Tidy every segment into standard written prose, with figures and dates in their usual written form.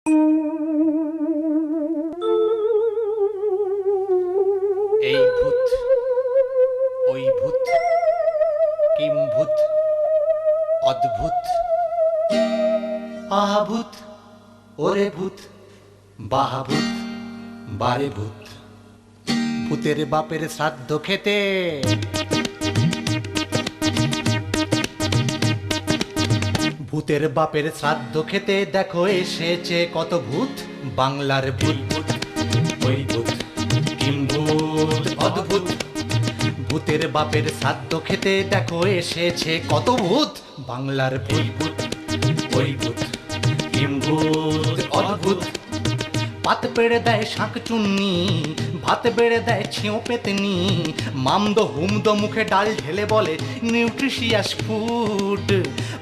এই ভূত, ওই ভূত, কিম ভূত, অদ্ভুত, আহা ভূত, ওরে ভূত, বাহা ভূত, বারে ভূত। ভূতের বাপের শ্রাদ্ধ খেতে ভূতের বাপের শ্রাদ্ধ খেতে দেখো এসেছে কত ভূত। বাংলার ভূত, ওই ভূত, কিম ভূত, অদ্ভুত। ভূতের বাপের শ্রাদ্ধ খেতে দেখো এসেছে কত ভূত। বাংলার ভূত, ওই ভূত, কিম ভূত, অদ্ভুত। পাত পেড়ে দেয় শাঁক চুন্নি, ভাত বেড়ে দেয় ছেঁও পেতনি, মামদ হুমদ মুখে ডাল ঢেলে বলে নিউট্রিশিয়াস ফুড।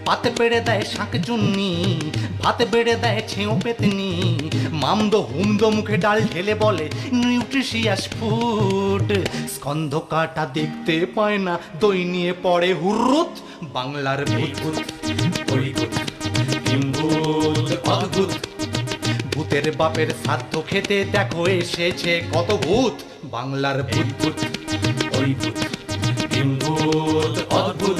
পাত পেড়ে দেয় শাঁক চুন্নি, ভাত বেড়ে দেয় ছেঁও পেতনি, মামদ হুমদ মুখে ডাল ঢেলে বলে নিউট্রিশিয়াস ফুড। স্কন্ধ কাটা দেখতে পায় না, দই নিয়ে পড়ে হুরুত। বাংলার ভূত, ওই ভূত, কিম ভূত, অদ্ভুত। ভূতের বাপের শ্রাদ্ধ খেতে দেখো এসেছে কত ভূত। বাংলার ভূত, ওই ভূত, কিম ভূত, অদ্ভুত।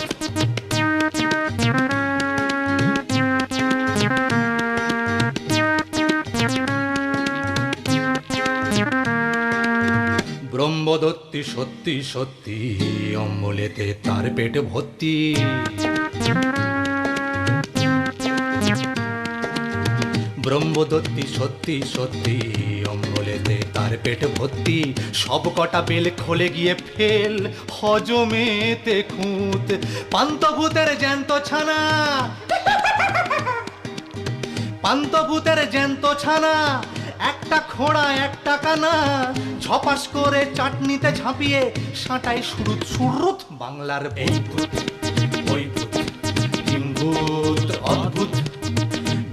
ব্রহ্মদত্তি সত্যি সত্যি, অম্বলেতে তার পেট ভর্তি। ব্রহ্মদত্তি সত্যি সত্যি, অম্বলেতে তার পেট ভর্তি। সব কটা বেল খোলে গিয়ে ফেল, হজমেতে খুঁত। পান্তভূতের জ্যান্ত ছানা, পান্তভূতের জ্যান্ত ছানা, একটা খোঁড়া একটা কানা, ঝপাস করে চাটনিতে ঝাঁপিয়ে সাঁটাই সুরুত সুরুত। বাংলার ভূত, ওই ভূত, কিম ভূত, অদ্ভুত।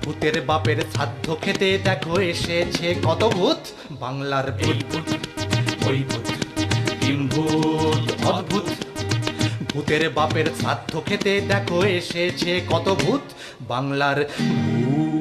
ভূতের বাপের শ্রাদ্ধ খেতে দেখো এসেছে কত ভূত। বাংলার ভূত, ওই ভূত, কিম ভূত, অদ্ভুত। ভূতের বাপের শ্রাদ্ধ খেতে দেখো এসেছে কত ভূত। বাংলার ভূত।